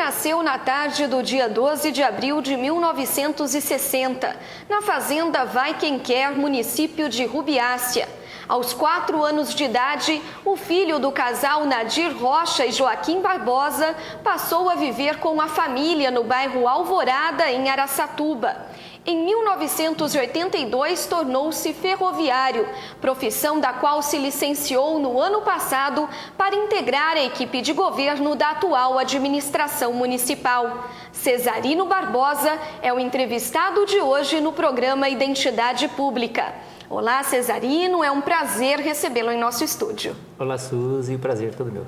nasceu na tarde do dia 12 de abril de 1960, na fazenda Vai Quem Quer, município de Rubiácea. Aos 4 anos de idade, o filho do casal Nadir Rocha e Joaquim Barbosa passou a viver com a família no bairro Alvorada, em Araçatuba. Em 1982, tornou-se ferroviário, profissão da qual se licenciou no ano passado para integrar a equipe de governo da atual administração municipal. Cesarino Barbosa é o entrevistado de hoje no programa Identidade Pública. Olá, Cesarino, é um prazer recebê-lo em nosso estúdio. Olá, Suzy, o prazer é todo meu.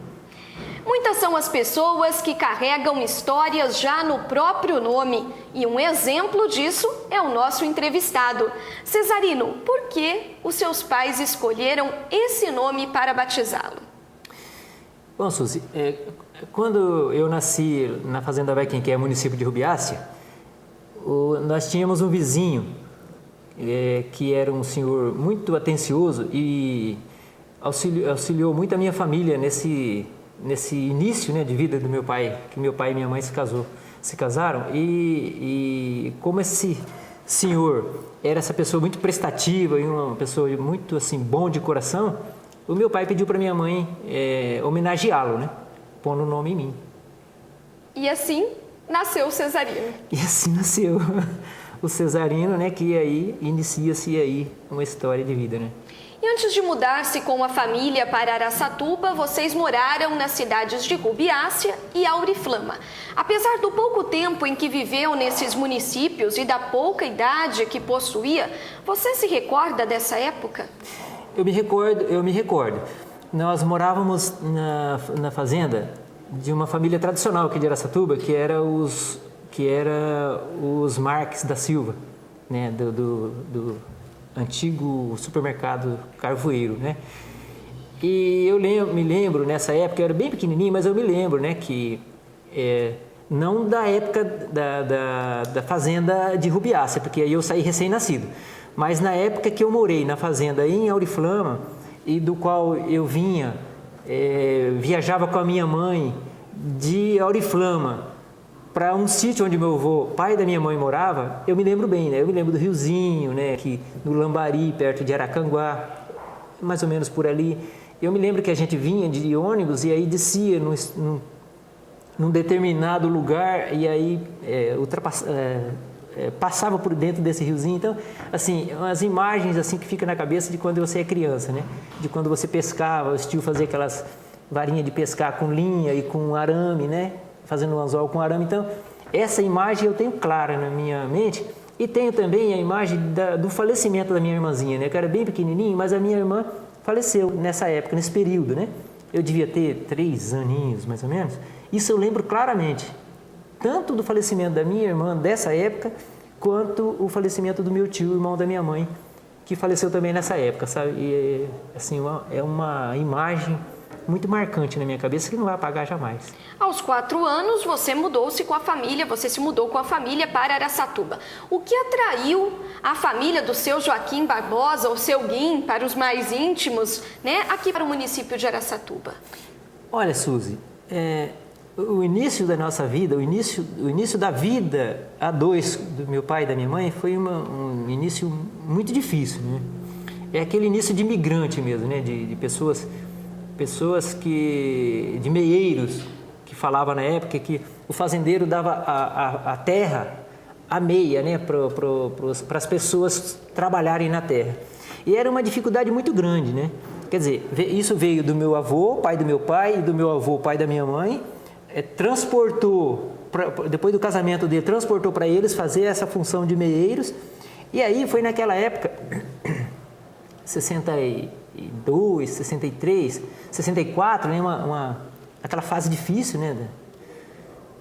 Muitas são as pessoas que carregam histórias já no próprio nome, e um exemplo disso é o nosso entrevistado. Cesarino, por que os seus pais escolheram esse nome para batizá-lo? Bom, Suzy, quando eu nasci na fazenda Vai Quem Quer, município de Rubiácea, nós tínhamos um vizinho que era um senhor muito atencioso e auxiliou muito a minha família nesse início, né, de vida do meu pai, que meu pai e minha mãe se casaram, e como esse senhor era essa pessoa muito prestativa e uma pessoa muito assim bom de coração, o meu pai pediu para minha mãe homenageá-lo, né, pondo o nome em mim. E assim nasceu o Cesarino. E assim nasceu o Cesarino, né, que aí inicia-se aí uma história de vida, né. E antes de mudar-se com a família para Araçatuba, vocês moraram nas cidades de Rubiácea e Auriflama. Apesar do pouco tempo em que viveu nesses municípios e da pouca idade que possuía, você se recorda dessa época? Eu me recordo. Nós morávamos na fazenda de uma família tradicional aqui de Araçatuba, que era os Marques da Silva, né, do antigo supermercado Carvoeiro, né? E eu me lembro nessa época, eu era bem pequenininho, mas eu me lembro, né, que não da época da fazenda de Rubiácea, porque aí eu saí recém-nascido, mas na época que eu morei na fazenda em Auriflama, e do qual eu viajava com a minha mãe de Auriflama para um sítio onde meu avô, pai da minha mãe, morava. Eu me lembro bem, né? Eu me lembro do riozinho, né? Que no Lambari, perto de Aracanguá, mais ou menos por ali. Eu me lembro que a gente vinha de ônibus e aí descia num determinado lugar e aí passava por dentro desse riozinho. Então, assim, umas imagens assim que ficam na cabeça de quando você é criança, né? De quando você pescava, os tios faziam aquelas varinhas de pescar com linha e com arame, né? Fazendo um anzol com arame. Então, essa imagem eu tenho clara na minha mente. E tenho também a imagem do falecimento da minha irmãzinha, né? Que era bem pequenininho, mas a minha irmã faleceu nessa época, nesse período, né? Eu devia ter 3 aninhos, mais ou menos. Isso eu lembro claramente, tanto do falecimento da minha irmã dessa época, quanto o falecimento do meu tio, irmão da minha mãe, que faleceu também nessa época, sabe? E, assim, é uma imagem muito marcante na minha cabeça que não vai apagar jamais. Aos 4 anos, você se mudou com a família para Araçatuba. O que atraiu a família do seu Joaquim Barbosa, o seu Guim, para os mais íntimos, né, aqui para o município de Araçatuba? Olha, Suzy, o início da nossa vida, o início da vida a dois do meu pai e da minha mãe foi um início muito difícil, né? É aquele início de imigrante mesmo, né? De pessoas de meeiros, que falava na época que o fazendeiro dava a terra a meia, né, para as pessoas trabalharem na terra. E era uma dificuldade muito grande, né? Quer dizer, isso veio do meu avô, pai do meu pai, e do meu avô, pai da minha mãe, depois do casamento dele, transportou para eles fazer essa função de meeiros. E aí foi naquela época, 62, 63, 64, né, aquela fase difícil, né?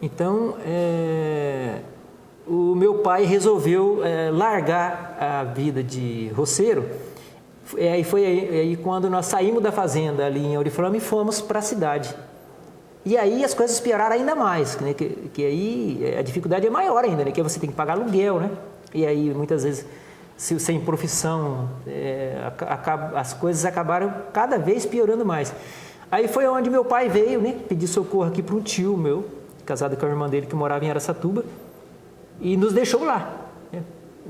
Então, o meu pai resolveu largar a vida de roceiro. Foi aí quando nós saímos da fazenda ali em Auriflama e fomos para a cidade. E aí as coisas pioraram ainda mais, né? Que aí a dificuldade é maior ainda, né? Que você tem que pagar aluguel, né? E aí muitas vezes, sem profissão, as coisas acabaram cada vez piorando mais. Aí foi onde meu pai veio, né? Pedir socorro aqui para um tio meu, casado com a irmã dele que morava em Araçatuba, e nos deixou lá, né?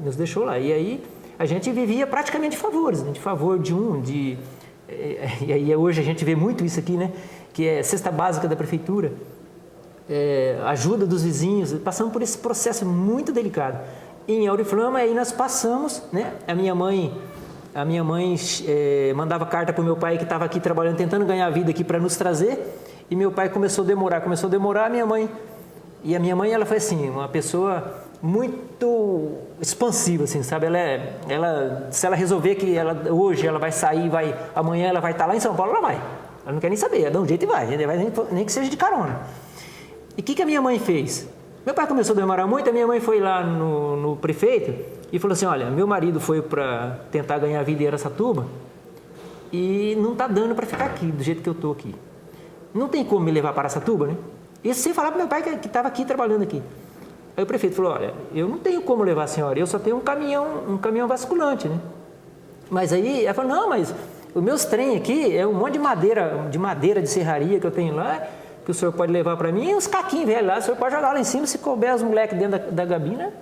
Nos deixou lá. E aí a gente vivia praticamente de favores, né? De favor de um, e aí hoje a gente vê muito isso aqui, né? Que é cesta básica da prefeitura, ajuda dos vizinhos, passamos por esse processo muito delicado. Em Auriflama, aí nós passamos, né? A minha mãe mandava carta para o meu pai que estava aqui trabalhando, tentando ganhar a vida aqui para nos trazer, e meu pai começou a demorar, a minha mãe, ela foi assim, uma pessoa muito expansiva, assim, sabe? Se ela resolver que hoje ela vai sair, amanhã ela vai estar lá em São Paulo, ela vai. Ela não quer nem saber, ela dá um jeito e vai, nem que seja de carona. E o que a minha mãe fez? Meu pai começou a demorar muito, a minha mãe foi lá no prefeito e falou assim, olha, meu marido foi para tentar ganhar a vida em Araçatuba e não está dando para ficar aqui, do jeito que eu estou aqui. Não tem como me levar para Araçatuba, né? Isso sem falar para meu pai que estava aqui trabalhando aqui. Aí o prefeito falou, olha, eu não tenho como levar a senhora, eu só tenho um caminhão basculante, né? Mas aí ela falou, não, mas os meus trem aqui é um monte de madeira de serraria que eu tenho lá, que o senhor pode levar para mim, e uns caquinhos velhos lá, o senhor pode jogar lá em cima, se couber os moleques dentro da gabina.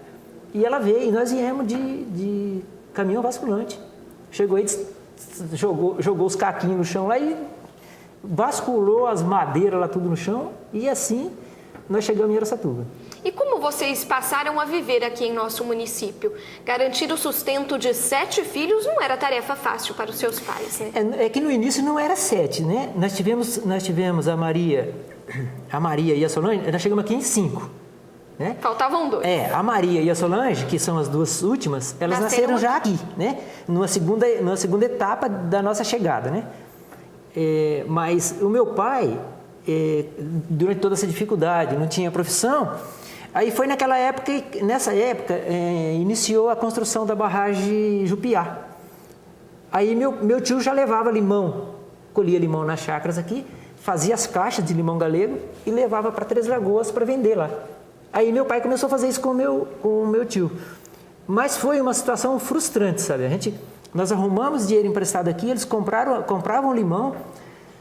E ela veio, e nós viemos de caminhão basculante. Chegou aí, jogou os caquinhos no chão lá e basculou as madeiras lá tudo no chão, e assim nós chegamos em Araçatuba. E como vocês passaram a viver aqui em nosso município? Garantir o sustento de 7 filhos não era tarefa fácil para os seus pais, né? É que no início não era 7, né? Nós tivemos a Maria e a Solange, nós chegamos aqui em 5. Né? Faltavam 2. A Maria e a Solange, que são as duas últimas, elas nasceram já aqui, né? Numa segunda etapa da nossa chegada, né? Mas o meu pai, durante toda essa dificuldade, não tinha profissão. Aí foi nessa época, iniciou a construção da barragem Jupiá. Aí meu tio já levava limão, colhia limão nas chácaras aqui, fazia as caixas de limão galego e levava para Três Lagoas para vender lá. Aí meu pai começou a fazer isso com o meu tio. Mas foi uma situação frustrante, sabe? Nós arrumamos dinheiro emprestado aqui, eles compravam limão,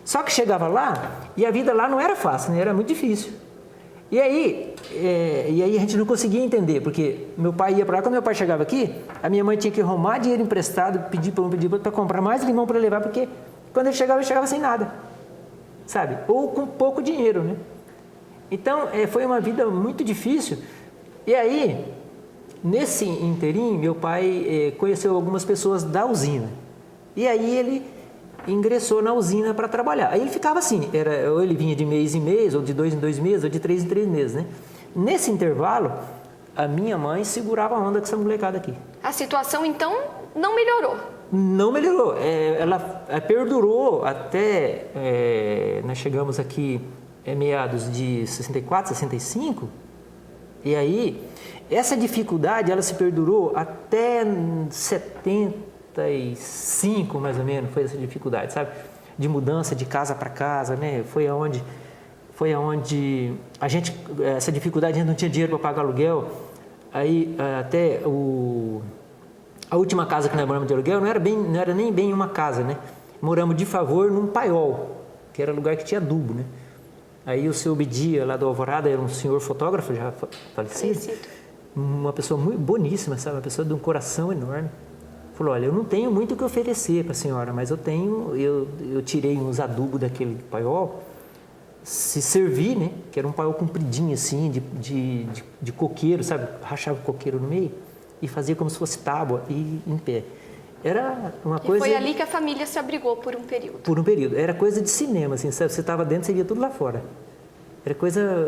só que chegava lá e a vida lá não era fácil, né? Era muito difícil. E aí a gente não conseguia entender, porque meu pai ia para lá, quando meu pai chegava aqui, a minha mãe tinha que arrumar dinheiro emprestado, pedir para um, pedir para comprar mais limão para levar, porque quando ele chegava sem nada, sabe? Ou com pouco dinheiro, né? Então, foi uma vida muito difícil. E aí, nesse inteirinho, meu pai conheceu algumas pessoas da usina. E aí ele ingressou na usina para trabalhar. Aí ele ficava assim, ou ele vinha de mês em mês, ou de 2 em 2 meses, ou de 3 em 3 meses, né? Nesse intervalo, a minha mãe segurava a onda com essa molecada aqui. A situação, então, não melhorou? Não melhorou. Ela perdurou até... nós chegamos aqui meados de 64, 65, e aí essa dificuldade ela se perdurou até 75, mais ou menos, foi essa dificuldade, sabe? De mudança de casa para casa, né? Foi aonde essa dificuldade, a gente não tinha dinheiro para pagar aluguel, aí até a última casa que nós moramos de aluguel não era nem bem uma casa, né? Moramos de favor num paiol, que era lugar que tinha adubo, né? Aí o seu Bidia, lá do Alvorada, era um senhor fotógrafo, já falecido, uma pessoa muito boníssima, sabe? Uma pessoa de um coração enorme. Falou, olha, eu não tenho muito o que oferecer para a senhora, mas eu tirei uns adubos daquele paiol, se servir, né? Que era um paiol compridinho assim, de coqueiro, sabe? Rachava o coqueiro no meio e fazia como se fosse tábua e em pé. Era uma coisa... E foi ali que a família se abrigou por um período. Por um período. Era coisa de cinema, assim, sabe? Você estava dentro, você via tudo lá fora. Era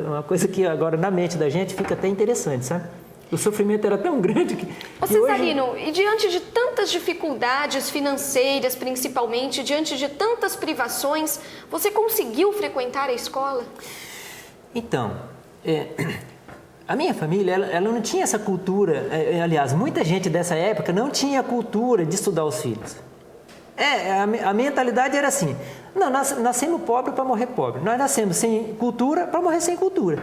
uma coisa que agora na mente da gente fica até interessante, sabe? O sofrimento era tão grande que... Ô Cesarino, e diante de tantas dificuldades financeiras, principalmente, diante de tantas privações, você conseguiu frequentar a escola? Então, a minha família, ela não tinha essa cultura, aliás, muita gente dessa época não tinha a cultura de estudar os filhos. A mentalidade era assim, não, nós nascemos pobre para morrer pobre, nós nascemos sem cultura para morrer sem cultura.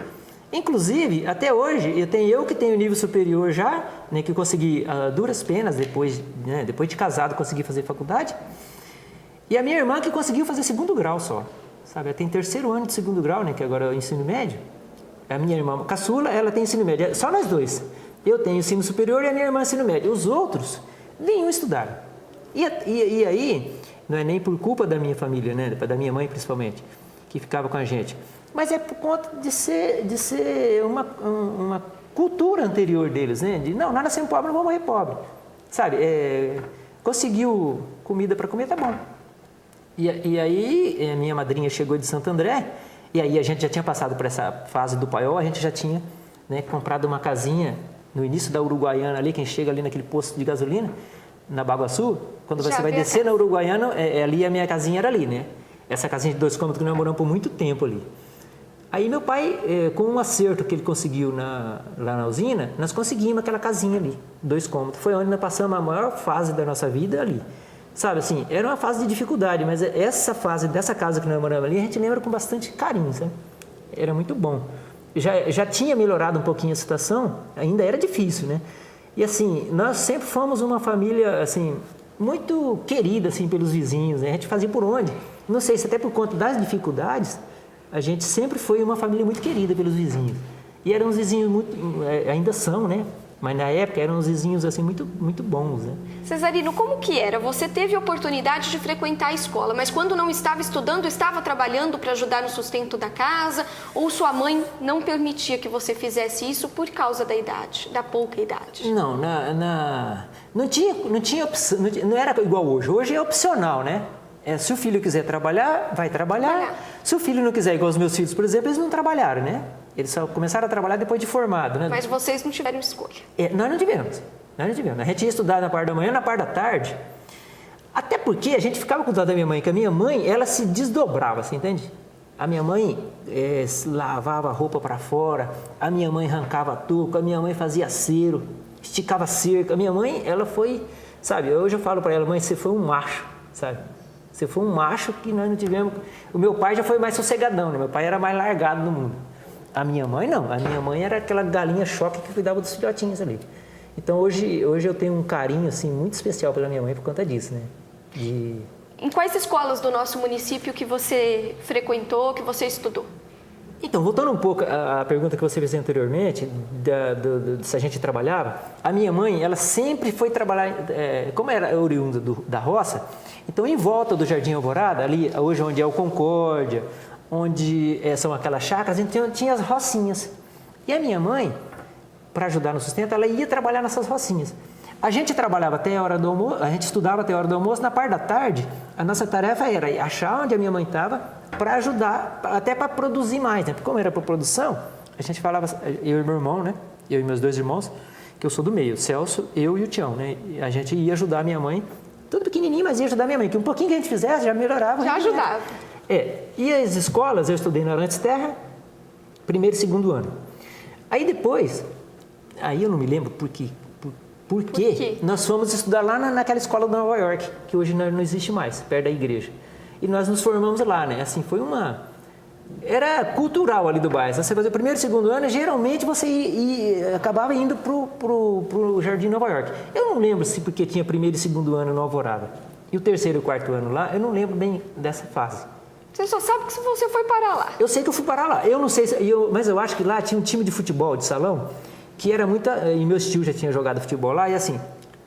Inclusive, até hoje, eu que tenho nível superior já, né, que consegui a duras penas, depois de casado, consegui fazer faculdade, e a minha irmã que conseguiu fazer 2º grau só, sabe? Ela tem 3º ano de 2º grau, né, que agora é o ensino médio. A minha irmã caçula, ela tem ensino médio, só nós dois. Eu tenho ensino superior e a minha irmã ensino médio. Os outros nenhum estudaram. E aí, não é nem por culpa da minha família, né? Da minha mãe principalmente, que ficava com a gente. Mas é por conta de ser uma cultura anterior deles, né? De, não, nós nascemos pobre, não vamos morrer pobre. Sabe, conseguiu comida para comer, tá bom. E aí, minha madrinha chegou de Santo André, e aí a gente já tinha passado por essa fase do paiol, a gente já tinha, né, comprado uma casinha no início da Uruguaiana ali, quem chega ali naquele posto de gasolina, na Baguaçu, quando você vai descer na Uruguaiana, ali a minha casinha era ali, né? Essa casinha de 2 cômodos que nós moramos por muito tempo ali. Aí meu pai, com um acerto que ele conseguiu lá na usina, nós conseguimos aquela casinha ali, 2 cômodos. Foi onde nós passamos a maior fase da nossa vida ali. Sabe assim, era uma fase de dificuldade, mas essa fase dessa casa que nós moramos ali, a gente lembra com bastante carinho, sabe? Era muito bom. Já tinha melhorado um pouquinho a situação, ainda era difícil, né? E assim, nós sempre fomos uma família, assim, muito querida, assim, pelos vizinhos, né? A gente fazia por onde? Não sei se até por conta das dificuldades, a gente sempre foi uma família muito querida pelos vizinhos. E eram uns vizinhos ainda são, né? Mas na época eram uns vizinhos, assim, muito, muito bons, né? Cesarino, como que era? Você teve a oportunidade de frequentar a escola, mas quando não estava estudando, estava trabalhando para ajudar no sustento da casa? Ou sua mãe não permitia que você fizesse isso por causa da idade, da pouca idade? Não, não tinha opção, não era igual hoje. Hoje é opcional, né? Se o filho quiser trabalhar, vai trabalhar. Se o filho não quiser, igual os meus filhos, por exemplo, eles não trabalharam, né? Eles só começaram a trabalhar depois de formado, né? Mas vocês não tiveram escolha. Nós não tivemos. A gente ia estudar na parte da manhã, na parte da tarde. Até porque a gente ficava com dó da minha mãe, que a minha mãe, ela se desdobrava, você entende? A minha mãe lavava a roupa para fora, a minha mãe arrancava tuco, a minha mãe fazia cero, esticava cerca. A minha mãe, ela foi, sabe, hoje eu falo para ela, mãe, você foi um macho, sabe? Você foi um macho que nós não tivemos. O meu pai já foi mais sossegadão, né? Meu pai era mais largado no mundo. A minha mãe não, a minha mãe era aquela galinha choque que cuidava dos filhotinhos ali. Então hoje eu tenho um carinho assim muito especial pela minha mãe por conta disso, né? Em quais escolas do nosso município que você frequentou, que você estudou? Então, voltando um pouco à pergunta que você fez anteriormente, se a gente trabalhava, a minha mãe, ela sempre foi trabalhar, como era oriunda da roça, então em volta do Jardim Alvorada, ali hoje onde é o Concórdia, onde são aquelas chácaras, então tinha as rocinhas. E a minha mãe, para ajudar no sustento, ela ia trabalhar nessas rocinhas. A gente trabalhava até a hora do almoço, a gente estudava até a hora do almoço, na parte da tarde, a nossa tarefa era achar onde a minha mãe estava para ajudar, até para produzir mais, né? Porque como era para produção, a gente falava, eu e meu irmão, né? Eu e meus 2 irmãos, que eu sou do meio, o Celso, eu e o Tião, né? E a gente ia ajudar a minha mãe, tudo pequenininho, mas ia ajudar a minha mãe, que um pouquinho que a gente fizesse já melhorava. Já ajudava. E as escolas, eu estudei na Arantes Terra, 1º e 2º ano. Aí depois, aí eu não me lembro por quê? Nós fomos estudar lá naquela escola de Nova York, que hoje não existe mais, perto da igreja. E nós nos formamos lá, né? Assim, era cultural ali do bairro. Você fazia o 1º e 2º ano, geralmente você acabava indo pro Jardim Nova York. Eu não lembro se porque tinha 1º e 2º ano no Alvorada. E o 3º e 4º ano lá, eu não lembro bem dessa fase. Você só sabe que você foi parar lá. Eu sei que eu fui parar lá. Eu não sei, mas eu acho que lá tinha um time de futebol de salão, que era e meus tios já tinham jogado futebol lá, e assim,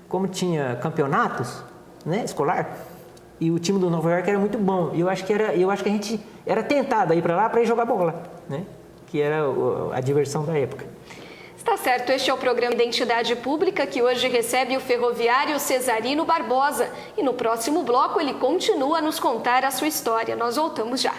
como tinha campeonatos, né, escolar, e o time do Nova York era muito bom. E eu acho que a gente era tentado a ir para lá para ir jogar bola, né? Que era a diversão da época. Está certo, este é o programa Identidade Pública, que hoje recebe o ferroviário Cesarino Barbosa. E no próximo bloco ele continua a nos contar a sua história. Nós voltamos já.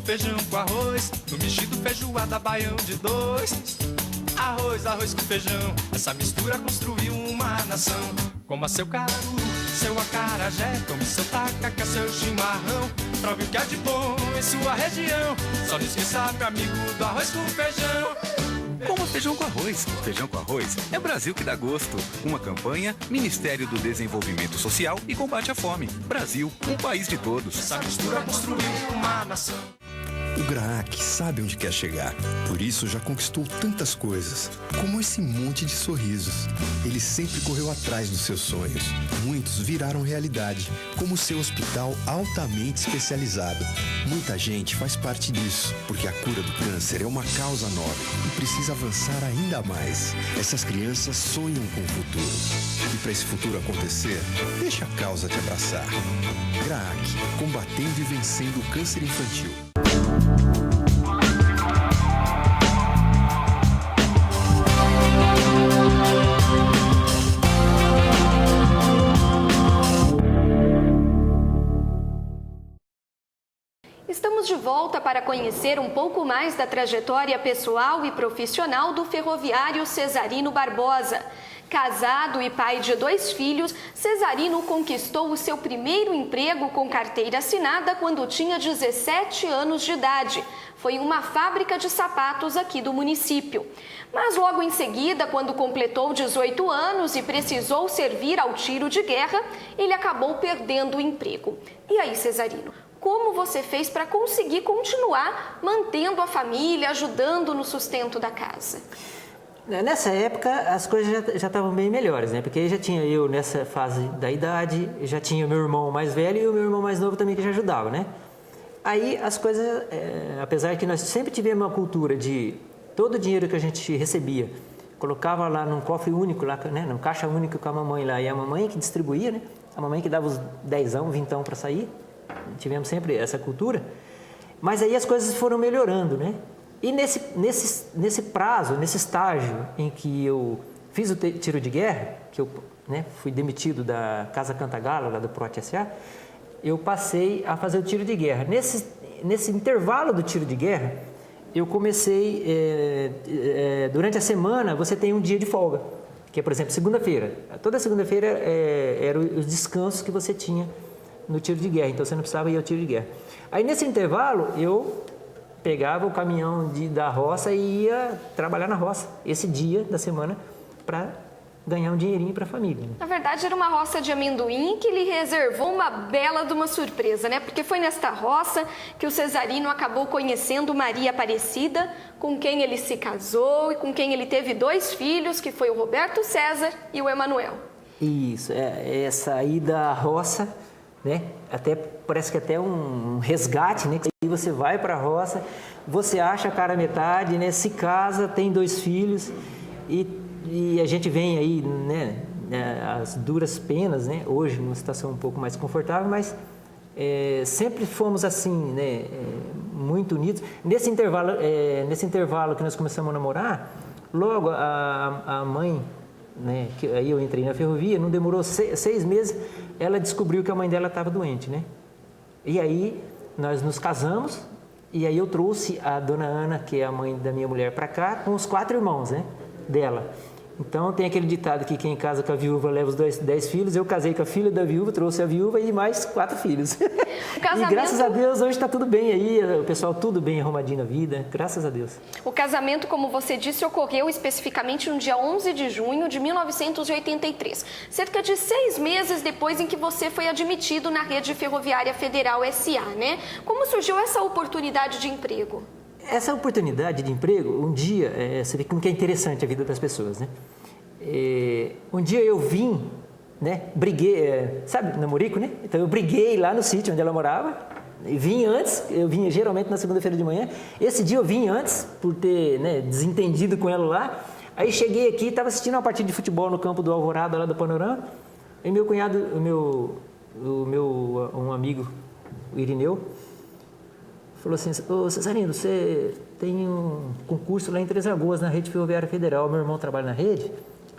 Feijão com arroz, no mexido feijoada baião de 2. Arroz com feijão, essa mistura construiu uma nação. Coma seu caruru, seu acarajé, tome seu tacacá, seu chimarrão. Prove o que há de bom em sua região, só não esqueça, meu amigo, do arroz com feijão. Coma feijão com arroz. Feijão com arroz é Brasil que dá gosto. Uma campanha, Ministério do Desenvolvimento Social e Combate à Fome. Brasil, um país de todos. Essa mistura construiu uma nação. O Graac sabe onde quer chegar, por isso já conquistou tantas coisas, como esse monte de sorrisos. Ele sempre correu atrás dos seus sonhos. Muitos viraram realidade, como o seu hospital altamente especializado. Muita gente faz parte disso, porque a cura do câncer é uma causa nobre e precisa avançar ainda mais. Essas crianças sonham com o futuro. E para esse futuro acontecer, deixa a causa te abraçar. Graac, combatendo e vencendo o câncer infantil. Estamos de volta para conhecer um pouco mais da trajetória pessoal e profissional do ferroviário Cesarino Barbosa. Casado e pai de 2 filhos, Cesarino conquistou o seu primeiro emprego com carteira assinada quando tinha 17 anos de idade. Foi em uma fábrica de sapatos aqui do município. Mas logo em seguida, quando completou 18 anos e precisou servir ao tiro de guerra, ele acabou perdendo o emprego. E aí, Cesarino? Como você fez para conseguir continuar mantendo a família, ajudando no sustento da casa? Nessa época, as coisas já estavam bem melhores, né? Porque já tinha eu nessa fase da idade, já tinha o meu irmão mais velho e o meu irmão mais novo também que já ajudava, né? Aí as coisas, apesar que nós sempre tivemos uma cultura de todo o dinheiro que a gente recebia, colocava lá num cofre único, lá, né? Num caixa único com a mamãe lá, e a mamãe que distribuía, né? A mamãe que dava os 10ão, 20ão para sair. Tivemos sempre essa cultura, mas aí as coisas foram melhorando, né? E nesse prazo, nesse estágio em que eu fiz o tiro de guerra, que eu, né, fui demitido da Casa Cantagalo, lá do PROT SA, eu passei a fazer o tiro de guerra. Nesse intervalo do tiro de guerra, eu comecei, durante a semana, você tem um dia de folga, que é, por exemplo, segunda-feira. Toda segunda-feira eram os descansos que você tinha no tiro de guerra, então você não precisava ir ao tiro de guerra. Aí nesse intervalo eu pegava o caminhão da roça e ia trabalhar na roça, esse dia da semana, para ganhar um dinheirinho para a família. Na verdade era uma roça de amendoim que lhe reservou uma bela de uma surpresa, né? Porque foi nesta roça que o Cesarino acabou conhecendo Maria Aparecida, com quem ele se casou e com quem ele teve 2 filhos, que foi o Roberto César e o Emanuel. Isso, essa ida à roça, né? Parece que até um resgate, né? Aí você vai para a roça, você acha a cara metade, né? Se casa, tem 2 filhos e a gente vem aí, né? As duras penas, né? Hoje numa situação um pouco mais confortável, mas sempre fomos assim, né? Muito unidos. Nesse intervalo que nós começamos a namorar, logo a mãe, né, que aí eu entrei na ferrovia, não demorou 6 meses, ela descobriu que a mãe dela estava doente, né? E aí nós nos casamos e aí eu trouxe a dona Ana, que é a mãe da minha mulher, para cá com os 4 irmãos, né, dela. Então tem aquele ditado que quem casa com a viúva leva os 10 filhos, eu casei com a filha da viúva, trouxe a viúva e mais 4 filhos. E graças a Deus hoje está tudo bem aí, o pessoal tudo bem arrumadinho na vida, graças a Deus. O casamento, como você disse, ocorreu especificamente no dia 11 de junho de 1983, cerca de 6 meses depois em que você foi admitido na Rede Ferroviária Federal SA, né? Como surgiu essa oportunidade de emprego? Essa oportunidade de emprego, um dia, você vê como que é interessante a vida das pessoas, né? Um dia eu vim, né? Briguei, sabe, namorico, né? Então eu briguei lá no sítio onde ela morava, vim antes, eu vinha geralmente na segunda-feira de manhã. Esse dia eu vim antes, por ter, né, desentendido com ela lá. Aí cheguei aqui, estava assistindo uma partida de futebol no campo do Alvorada, lá do Panorama. E meu cunhado, um amigo, o Irineu, falou assim: ô Cesarino, você tem um concurso lá em Três Lagoas, na Rede Ferroviária Federal. Meu irmão trabalha na rede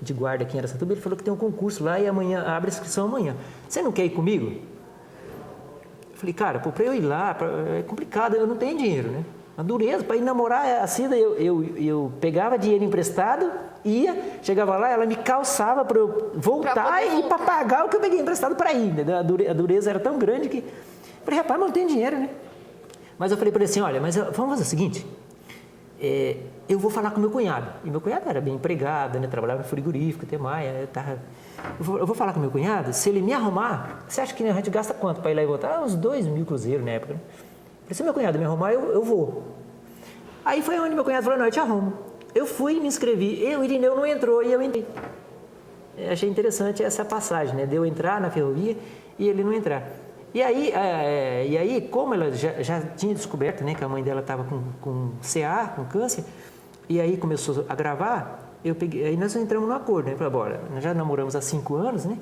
de guarda aqui em Araçatuba. Ele falou que tem um concurso lá e amanhã abre a inscrição amanhã. Você não quer ir comigo? Eu falei, cara, para eu ir lá é complicado, eu não tenho dinheiro, né? Uma dureza, para ir namorar a Cida, eu pegava dinheiro emprestado, ia, chegava lá, ela me calçava para eu voltar e para pagar o que eu peguei emprestado para ir. Né? A dureza era tão grande que... Eu falei, rapaz, mas não tem dinheiro, né? Mas eu falei para ele assim, olha, mas vamos fazer o seguinte, eu vou falar com meu cunhado. E meu cunhado era bem empregado, né? Trabalhava no frigorífico, até mais. Eu vou falar com meu cunhado, se ele me arrumar, você acha que a gente gasta quanto para ir lá e voltar? Uns 2.000 cruzeiros na época, né? Falei, se meu cunhado me arrumar, eu vou. Aí foi onde meu cunhado falou, não, eu te arrumo. Eu fui, me inscrevi, o Irineu não entrou e eu entrei. Achei interessante essa passagem, né? De eu entrar na ferrovia e ele não entrar. E aí como ela já tinha descoberto, né, que a mãe dela estava com CA, com câncer, e aí começou a gravar, aí nós entramos no acordo, né? Falei, bora, nós já namoramos há 5 anos, né?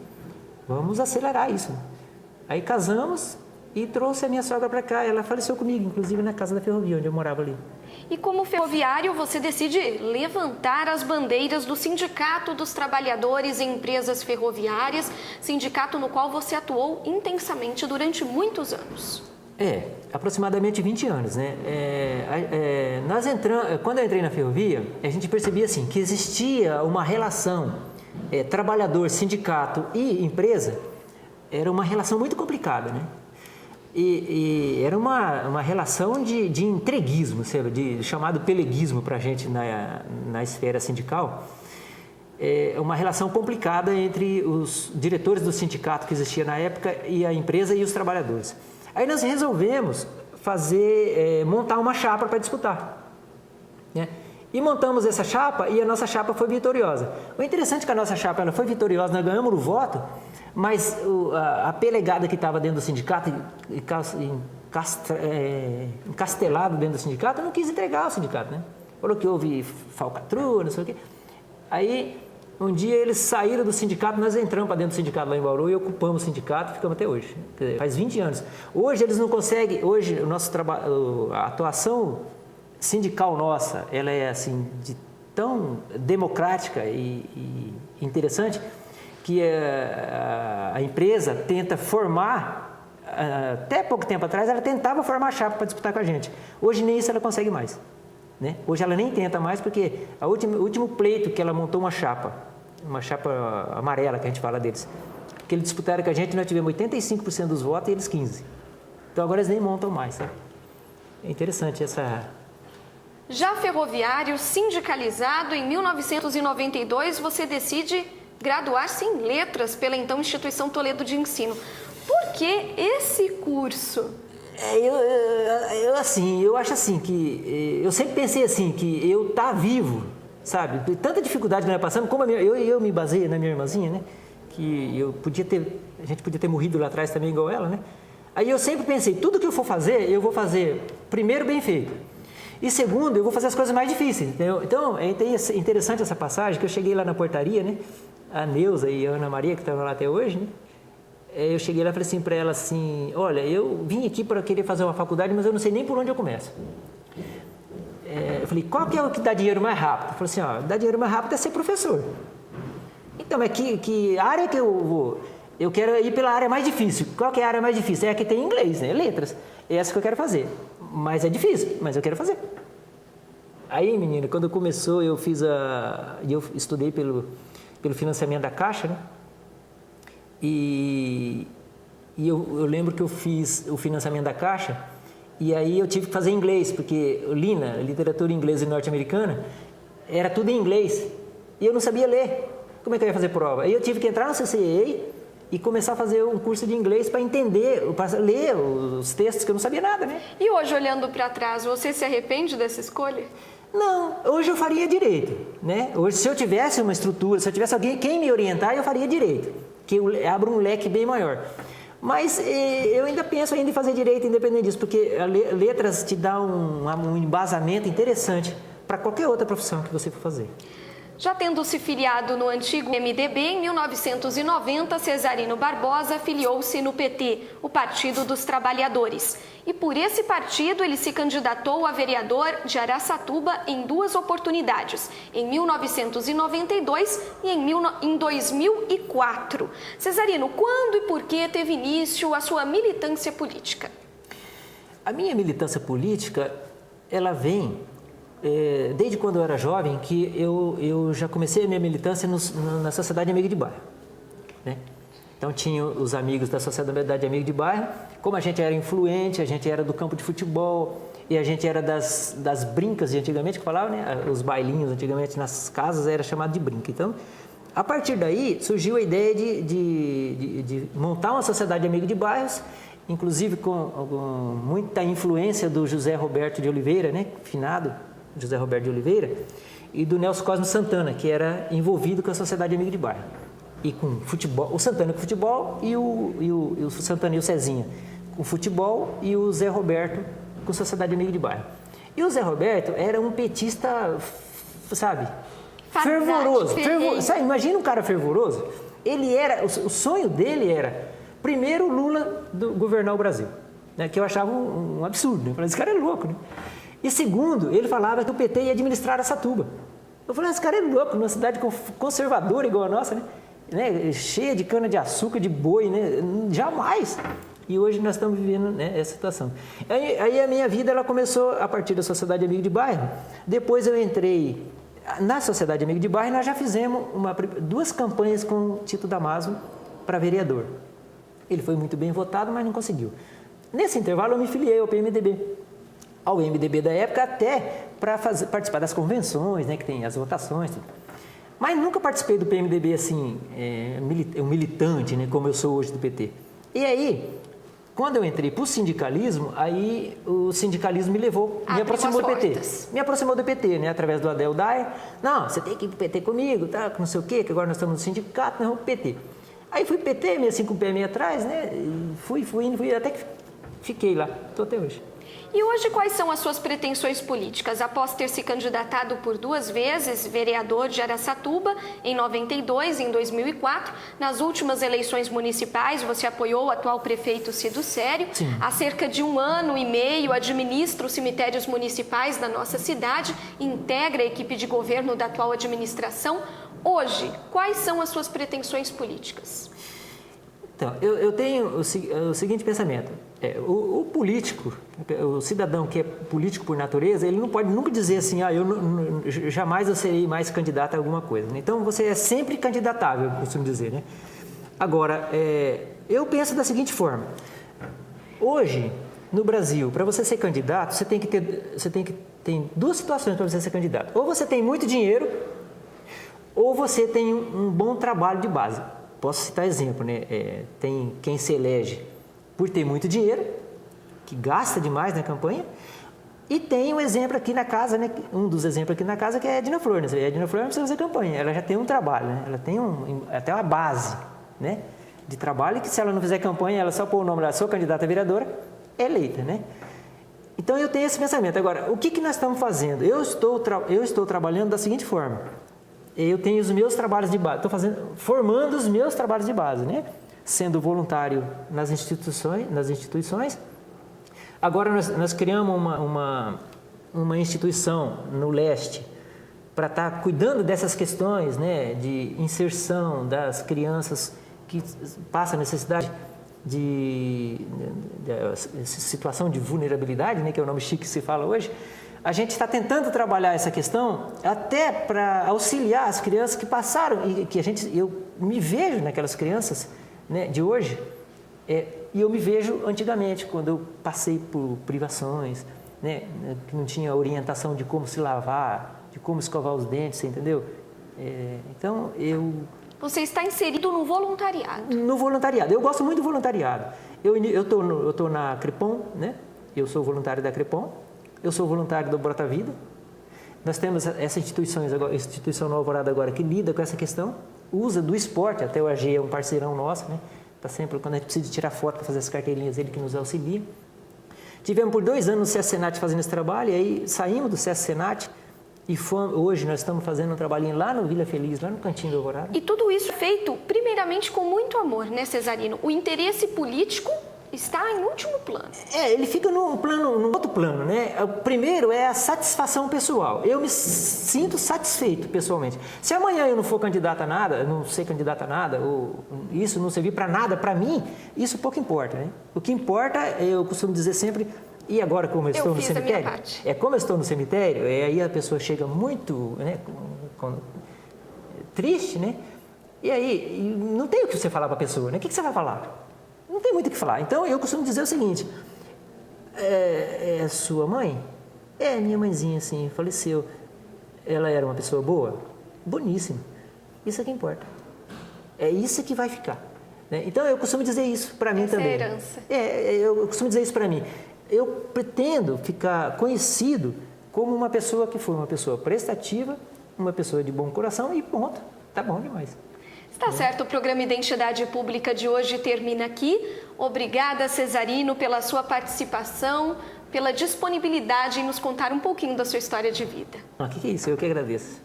Vamos acelerar isso. Aí casamos e trouxe a minha sogra para cá. Ela faleceu comigo, inclusive na casa da ferrovia, onde eu morava ali. E como ferroviário, você decide levantar as bandeiras do Sindicato dos Trabalhadores em Empresas Ferroviárias, sindicato no qual você atuou intensamente durante muitos anos. Aproximadamente 20 anos, né? Quando eu entrei na ferrovia, a gente percebia assim, que existia uma relação trabalhador, sindicato e empresa, era uma relação muito complicada, né? E era uma relação de entreguismo, sabe? Chamado peleguismo para a gente na esfera sindical. Uma relação complicada entre os diretores do sindicato que existia na época e a empresa e os trabalhadores. Aí nós resolvemos montar uma chapa para disputar, né? E montamos essa chapa e a nossa chapa foi vitoriosa. O interessante é que a nossa chapa ela foi vitoriosa, nós ganhamos no voto, mas a pelegada que estava dentro do sindicato, encastelado dentro do sindicato, não quis entregar ao sindicato, né? Falou que houve falcatrua, não sei o quê. Aí, um dia eles saíram do sindicato, nós entramos para dentro do sindicato lá em Bauru e ocupamos o sindicato e ficamos até hoje. Quer dizer, faz 20 anos. Hoje eles não conseguem, hoje o nosso trabalho, a atuação sindical nossa, ela é assim, tão democrática e interessante, que a empresa tenta formar, até pouco tempo atrás, ela tentava formar chapa para disputar com a gente. Hoje nem isso ela consegue mais, né? Hoje ela nem tenta mais, porque o último pleito que ela montou uma chapa amarela, que a gente fala deles, que eles disputaram com a gente, nós tivemos 85% dos votos e eles 15%. Então agora eles nem montam mais, sabe? É interessante essa... Já ferroviário, sindicalizado, em 1992 você decide graduar-se em letras pela então Instituição Toledo de Ensino. Por que esse curso? Eu acho assim que eu sempre pensei assim que eu vivo, sabe? Tanta dificuldade que nós passamos, como eu me baseei na minha irmãzinha, né? Que a gente podia ter morrido lá atrás também igual ela, né? Aí eu sempre pensei, tudo que eu vou fazer primeiro bem feito. E segundo, eu vou fazer as coisas mais difíceis, entendeu? Então, é interessante essa passagem, que eu cheguei lá na portaria, né? A Neuza e a Ana Maria, que estavam lá até hoje, né? Eu cheguei lá e falei assim para ela assim, olha, eu vim aqui para querer fazer uma faculdade, mas eu não sei nem por onde eu começo. Eu falei, qual que é o que dá dinheiro mais rápido? Eu falei assim, dá dinheiro mais rápido é ser professor. Então, mas que área que eu vou? Eu quero ir pela área mais difícil. Qual que é a área mais difícil? É a que tem inglês, né? Letras. É essa que eu quero fazer. Mas é difícil, mas eu quero fazer. Aí, menina, quando começou, eu estudei pelo financiamento da Caixa, né? E eu lembro que eu fiz o financiamento da Caixa e aí eu tive que fazer inglês, porque Lina, literatura inglesa e norte-americana, era tudo em inglês. E eu não sabia ler. Como é que eu ia fazer prova? Aí eu tive que entrar no CCA e começar a fazer um curso de inglês para entender, para ler os textos, que eu não sabia nada, né? E hoje, olhando para trás, você se arrepende dessa escolha? Não, hoje eu faria direito, né? Hoje, se eu tivesse uma estrutura, se eu tivesse alguém quem me orientar, eu faria direito, que abre um leque bem maior. Mas eu ainda penso em fazer direito independente disso, porque letras te dá um embasamento interessante para qualquer outra profissão que você for fazer. Já tendo se filiado no antigo MDB, em 1990, Cesarino Barbosa filiou-se no PT, o Partido dos Trabalhadores. E por esse partido ele se candidatou a vereador de Araçatuba em 2 oportunidades, em 1992 e em 2004. Cesarino, quando e por que teve início a sua militância política? A minha militância política, ela vem... desde quando eu era jovem, que eu já comecei a minha militância na Sociedade Amigo de Bairro, né? Então, tinha os amigos da Sociedade Amigo de Bairro, como a gente era influente, a gente era do campo de futebol e a gente era das brincas de antigamente, que falavam, né? Os bailinhos antigamente nas casas era chamado de brinca. Então, a partir daí, surgiu a ideia de montar uma Sociedade Amigo de Bairros inclusive com muita influência do José Roberto de Oliveira, né, finado José Roberto de Oliveira, e do Nelson Cosme Santana, que era envolvido com a Sociedade Amigo de Bairro. E com futebol, o Santana com futebol e o Santana e o Cezinha com futebol e o Zé Roberto com Sociedade Amigo de Bairro. E o Zé Roberto era um petista, sabe, fervoroso. Sabe, imagina um cara fervoroso. Ele era, o sonho dele era, primeiro, Lula governar o Brasil, né, que eu achava um absurdo, né? Eu falei, esse cara é louco, né? E segundo, ele falava que o PT ia administrar Araçatuba. Eu falei, esse cara é louco, numa cidade conservadora igual a nossa, né, cheia de cana-de-açúcar, de boi, né? Jamais. E hoje nós estamos vivendo, né, essa situação. Aí a minha vida ela começou a partir da Sociedade Amigo de Bairro. Depois eu entrei na Sociedade Amigo de Bairro e nós já fizemos 2 campanhas com o Tito Damaso para vereador. Ele foi muito bem votado, mas não conseguiu. Nesse intervalo eu me filiei ao PMDB. Ao MDB da época, até para participar das convenções, né, que tem as votações, tudo. Mas nunca participei do PMDB assim, um militante, né, como eu sou hoje do PT. E aí, quando eu entrei para o sindicalismo, aí o sindicalismo me levou, me aproximou do PT. Me aproximou do PT, né, através do Adel Dayer. Não, você tem que ir para o PT comigo, tá, não sei o quê, que agora nós estamos no sindicato, nós vamos para o PT. Aí fui para o PT, meio assim com o pé meio atrás, né, fui indo, até que fiquei lá, estou até hoje. E hoje, quais são as suas pretensões políticas? Após ter se candidatado por 2 vezes, vereador de Araçatuba, em 92 e em 2004, nas últimas eleições municipais, você apoiou o atual prefeito Cido Sério. Sim. Há cerca de 1 ano e meio, administra os cemitérios municipais da nossa cidade, integra a equipe de governo da atual administração. Hoje, quais são as suas pretensões políticas? Então, eu tenho o seguinte pensamento. O político, o cidadão que é político por natureza, ele não pode nunca dizer assim, jamais eu serei mais candidato a alguma coisa. Então, você é sempre candidatável, eu costumo dizer, né? Agora, eu penso da seguinte forma. Hoje, no Brasil, para você ser candidato, você tem que ter 2 situações para você ser candidato. Ou você tem muito dinheiro, ou você tem um bom trabalho de base. Posso citar exemplo, né? Tem quem se elege por ter muito dinheiro, que gasta demais na campanha, e tem um exemplo aqui na casa, né? Um dos exemplos aqui na casa que é a Edna Flor, né? A Edna Flor não precisa fazer campanha, ela já tem um trabalho, né? Ela tem até uma base, né, de trabalho, que se ela não fizer campanha, ela só pôr o nome lá, sou candidata a vereadora, é eleita, né? Então eu tenho esse pensamento. Agora, o que nós estamos fazendo? Eu estou trabalhando da seguinte forma. Eu tenho os meus trabalhos de base, formando os meus trabalhos de base, né? Sendo voluntário nas instituições. Agora nós criamos uma instituição no leste para estar cuidando dessas questões, né, de inserção das crianças que passam necessidade de situação de vulnerabilidade, né, que é o nome chique que se fala hoje. A gente está tentando trabalhar essa questão até para auxiliar as crianças que passaram e que eu me vejo naquelas crianças, né, de hoje, e eu me vejo antigamente, quando eu passei por privações, né, que não tinha orientação de como se lavar, de como escovar os dentes, você entendeu? Então, Você está inserido no voluntariado. No voluntariado. Eu gosto muito do voluntariado. Eu estou na Crepom, né? Eu sou voluntário da Crepom. Eu sou voluntário do Brota Vida. Nós temos essa instituição no Alvorada agora que lida com essa questão, usa do esporte, até o AG é um parceirão nosso, né? Tá sempre, quando a gente precisa tirar foto para fazer as carteirinhas, ele que nos auxilia. Tivemos por 2 anos no SESC Senat fazendo esse trabalho, e aí saímos do SESC Senat e hoje nós estamos fazendo um trabalhinho lá no Vila Feliz, lá no cantinho do Alvorada. E tudo isso feito, primeiramente, com muito amor, né, Cesarino? O interesse político está em último plano. Ele fica no outro plano, né? O primeiro é a satisfação pessoal. Eu me sinto satisfeito pessoalmente. Se amanhã eu não for candidato a nada, não ser candidato a nada, ou isso não servir para nada para mim, isso pouco importa, né? O que importa, eu costumo dizer sempre, e agora como eu estou no cemitério? Como eu estou no cemitério, aí a pessoa chega muito, né, triste, né? E aí não tem o que você falar para a pessoa, né? O que você vai falar? Não tem muito o que falar. Então, eu costumo dizer o seguinte, sua mãe? Minha mãezinha, assim, faleceu. Ela era uma pessoa boa? Boníssima. Isso é que importa. É isso que vai ficar. né? Então, eu costumo dizer isso para mim também. Essa é a herança. Eu costumo dizer isso para mim. Eu pretendo ficar conhecido como uma pessoa que foi uma pessoa prestativa, uma pessoa de bom coração e ponto. Tá bom demais. Está certo, o programa Identidade Pública de hoje termina aqui. Obrigada, Cesarino, pela sua participação, pela disponibilidade em nos contar um pouquinho da sua história de vida. Que é isso? Eu que agradeço.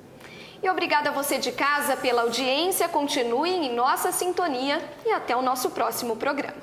E obrigada a você de casa pela audiência. Continuem em nossa sintonia e até o nosso próximo programa.